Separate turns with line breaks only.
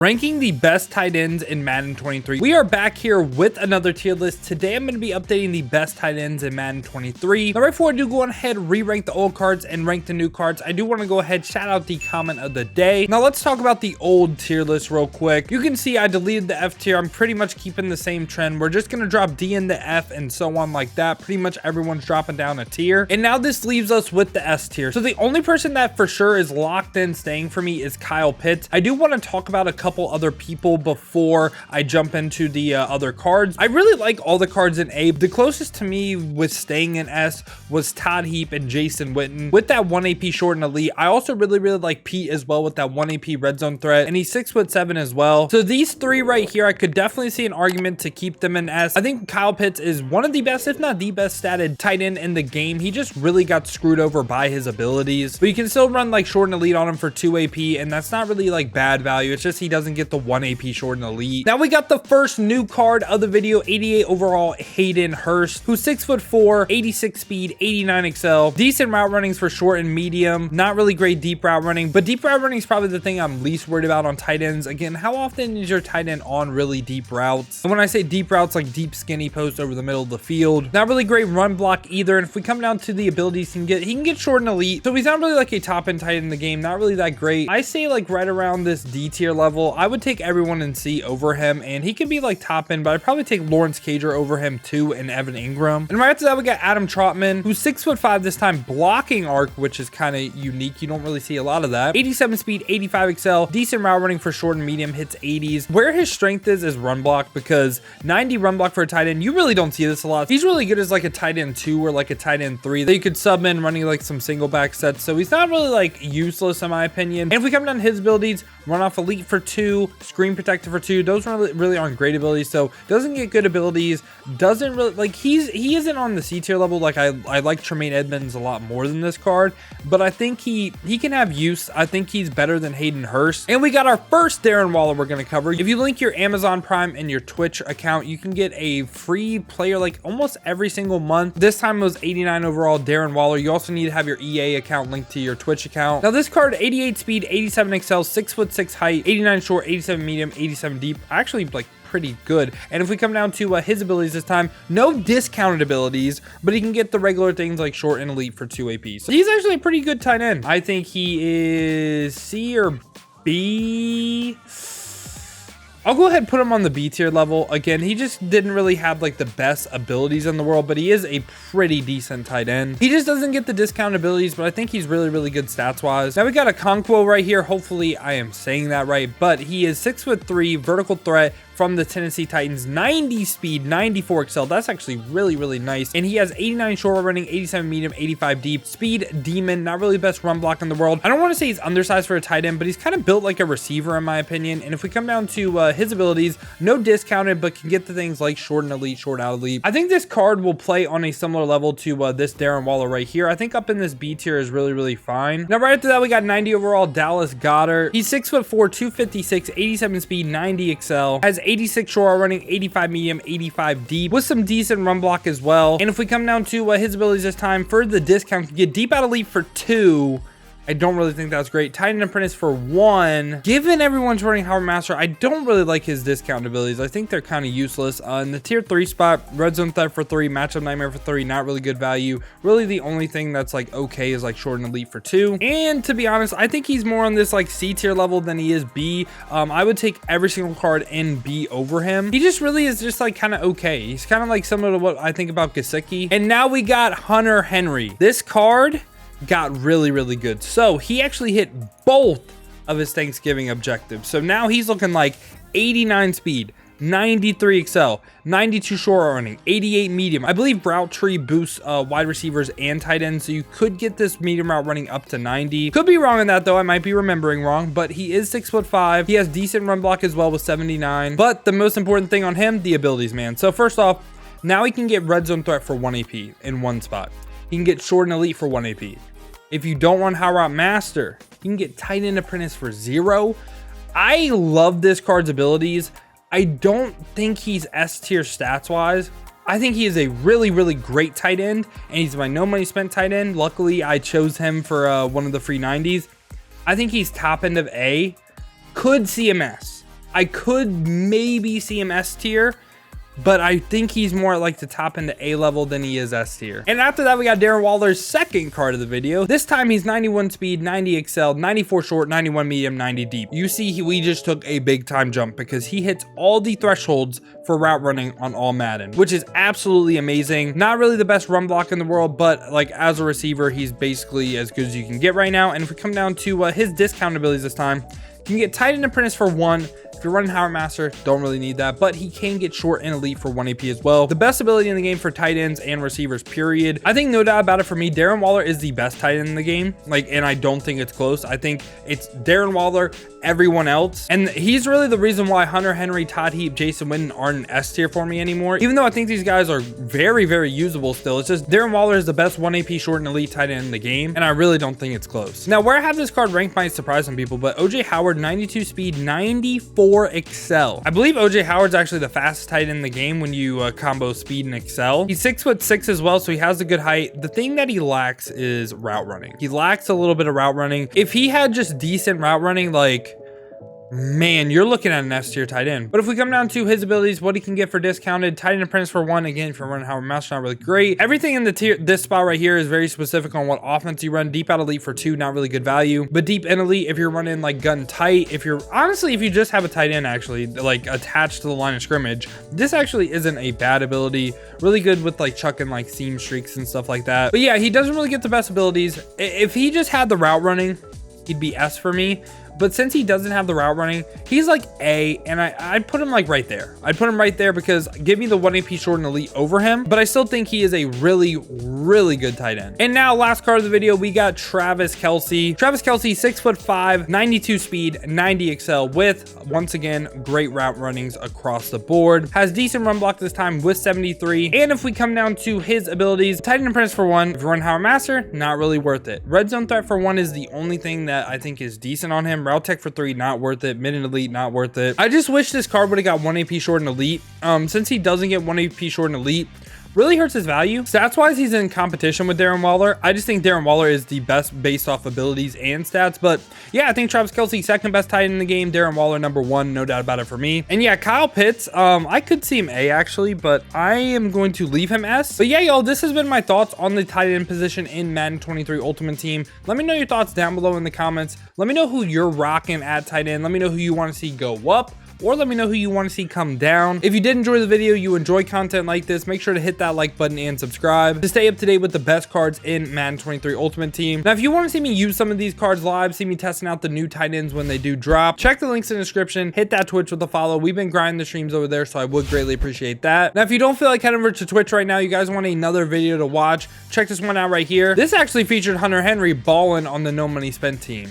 Ranking the best tight ends in Madden 23. We are back here with another tier list. Today I'm going to be updating the best tight ends in Madden 23. Now right before I do go on ahead, re-rank the old cards and rank the new cards, I do want to go ahead, shout out the comment of the day. Now let's talk about the old tier list real quick. You can see I deleted the F tier. I'm pretty much keeping the same trend. We're just going to drop D into F and so on like that. Pretty much everyone's dropping down a tier. And now this leaves us with the S tier. So the only person that for sure is locked in staying for me is Kyle Pitts. I do want to talk about a couple other people before I jump into the other cards. I really like all the cards in A. The closest to me with staying in S was Todd and Jason Witten with that 1 AP short and elite. I also really like Pete as well with that 1 AP red zone threat, and he's 6'7" as well. So these three right here, I could definitely see an argument to keep them in S. I think Kyle Pitts is one of the best, if not the best statted tight end in the game. He just really got screwed over by his abilities, but you can still run like short and elite on him for 2 AP, and that's not really like bad value. It's just he doesn't get the 1 AP short and elite. Now we got the first new card of the video, 88 overall Hayden Hurst, who's 6'4", 86 speed, 89 excel, decent route runnings for short and medium, not really great deep route running, but deep route running is probably the thing I'm least worried about on tight ends. Again, how often is your tight end on really deep routes? And when I say deep routes, like deep skinny posts over the middle of the field. Not really great run block either. And if we come down to the abilities he can get short and elite, so he's not really like a top end tight end in the game, not really that great. I say like right around this D tier level. I would take everyone in C over him, and he could be like top end, but I'd probably take Lawrence Cager over him too, and Evan Engram. And right after that we got Adam Trotman, who's 6'5" this time, blocking arc, which is kind of unique. You don't really see a lot of that. 87 speed, 85 excel, decent route running for short and medium, hits 80s. Where his strength is run block, because 90 run block for a tight end, you really don't see this a lot. He's really good as like a tight end 2 or like a tight end 3 that you could sub in running like some single back sets. So he's not really like useless in my opinion. And if we come down to his abilities, run off elite for 2, screen protector for 2, those really aren't great abilities. So doesn't get good abilities, doesn't really like, he isn't on the C tier level. Like I like Tremaine Edmunds a lot more than this card, but I think he can have use. I think he's better than Hayden Hurst. And we got our first Darren Waller we're going to cover. If you link your Amazon Prime and your Twitch account, you can get a free player like almost every single month. This time it was 89 overall Darren Waller. You also need to have your EA account linked to your Twitch account. Now this card, 88 speed, 87 excel, 6'6" height, 89 short, 87 medium, 87 deep. Actually like pretty good. And if we come down to his abilities this time, no discounted abilities, but he can get the regular things like short and elite for 2 AP. So he's actually a pretty good tight end. I think he is C or B. I'll go ahead and put him on the B tier level. Again, he just didn't really have like the best abilities in the world, but he is a pretty decent tight end. He just doesn't get the discount abilities, but I think he's really good stats wise. Now we got a Conquo right here. Hopefully I am saying that right, but he is 6'3", vertical threat from the Tennessee Titans, 90 speed, 94 excel. That's actually really nice. And he has 89 short running, 87 medium, 85 deep, speed demon, not really the best run block in the world. I don't want to say he's undersized for a tight end, but he's kind of built like a receiver in my opinion. And if we come down to his abilities, no discounted, but can get the things like short and elite, short out elite. I think this card will play on a similar level to this Darren Waller right here. I think up in this B tier is really fine. Now right after that we got 90 overall Dallas Goedert. He's 6'4", 256, 87 speed, 90 excel, has 86 short running, 85 medium, 85 deep, with some decent run block as well. And if we come down to his abilities this time, for the discount, can get deep out elite for 2. I don't really think that's great. Tight end apprentice for 1. Given everyone's running Howard Master, I don't really like his discount abilities. I think they're kind of useless. In the tier 3 spot, red zone threat for 3, matchup nightmare for 3, not really good value. Really the only thing that's like okay is like short and elite for 2. And to be honest, I think he's more on this like C tier level than he is B. I would take every single card in B over him. He just really is just like kind of okay. He's kind of like similar to what I think about Gesicki. And now we got Hunter Henry. This card got really good. So he actually hit both of his Thanksgiving objectives. So now he's looking like 89 speed, 93 excel, 92 short running, 88 medium. I believe route tree boosts wide receivers and tight ends, so you could get this medium route running up to 90. Could be wrong on that though. I might be remembering wrong, but he is 6'5". He has decent run block as well with 79. But the most important thing on him, the abilities, man. So first off, now he can get red zone threat for 1 AP in one spot. He can get short and elite for 1 AP. If you don't run How Route Master, you can get tight end apprentice for 0. I love this card's abilities. I don't think he's S tier stats wise. I think he is a really great tight end, and he's my no money spent tight end. Luckily, I chose him for one of the free 90s. I think he's top end of A. Could see him S. I could maybe see him S tier, but I think he's more like the top end to A level than he is S tier. And after that, we got Darren Waller's second card of the video. This time he's 91 speed, 90 excel, 94 short, 91 medium, 90 deep. You see, we just took a big time jump because he hits all the thresholds for route running on all Madden, which is absolutely amazing. Not really the best run block in the world, but like as a receiver, he's basically as good as you can get right now. And if we come down to his discount abilities this time, you can get tight end apprentice for 1. If you're running Howard Master, don't really need that, but he can get short and elite for 1 AP as well. The best ability in the game for tight ends and receivers, period. I think no doubt about it, for me, Darren Waller is the best tight end in the game. And I don't think it's close. I think it's Darren Waller, everyone else. And he's really the reason why Hunter Henry, Todd Heap, Jason Witten aren't an S tier for me anymore. Even though I think these guys are very, very usable still. It's just Darren Waller is the best 1 AP short and elite tight end in the game. And I really don't think it's close. Now, where I have this card ranked might surprise some people, but OJ Howard, 92 speed, 94 excel. I believe OJ Howard's actually the fastest tight end in the game when you combo speed and excel. He's 6'6" as well, so he has a good height. The thing that he lacks is route running. He lacks a little bit of route running. If he had just decent route running, like, man, you're looking at an S tier tight end. But if we come down to his abilities, what he can get for discounted, tight end apprentice for 1, again, if you're running Howard Master, not really great. Everything in the tier, this spot right here is very specific on what offense you run. Deep out elite for 2, not really good value. But deep in elite, if you're running like gun tight, if you're honestly, if you just have a tight end actually like attached to the line of scrimmage, this actually isn't a bad ability. Really good with like chucking like seam streaks and stuff like that. But yeah, he doesn't really get the best abilities. If he just had the route running, he'd be S for me. But since he doesn't have the route running, he's like A, and I'd put him like right there. I'd put him right there because give me the 1 AP short and elite over him, but I still think he is a really, really good tight end. And now last card of the video, we got Travis Kelce. Travis Kelce, 6'5", 92 speed, 90 excel with, once again, great route runnings across the board. Has decent run block this time with 73. And if we come down to his abilities, tight end apprentice for 1, if you run Howard Master, not really worth it. Red zone threat for 1 is the only thing that I think is decent on him. Route tech for 3, not worth it. Mid and elite, not worth it. I just wish this card would have got 1 AP short and elite. Since he doesn't get 1 AP short and elite, really hurts his value. Stats wise, he's in competition with Darren Waller. I just think Darren Waller is the best based off abilities and stats. But yeah, I think Travis Kelce, second best tight end in the game. Darren Waller, number 1, no doubt about it for me. And yeah, Kyle Pitts, I could see him A actually, but I am going to leave him S. But yeah, y'all, this has been my thoughts on the tight end position in Madden 23 Ultimate Team. Let me know your thoughts down below in the comments. Let me know who you're rocking at tight end. Let me know who you want to see go up, or let me know who you want to see come down. If you did enjoy the video, you enjoy content like this, make sure to hit that like button and subscribe to stay up to date with the best cards in Madden 23 Ultimate Team. Now, if you want to see me use some of these cards live, see me testing out the new tight ends when they do drop, check the links in the description, hit that Twitch with a follow. We've been grinding the streams over there, so I would greatly appreciate that. Now, if you don't feel like heading over to Twitch right now, you guys want another video to watch, check this one out right here. This actually featured Hunter Henry balling on the no money spent team.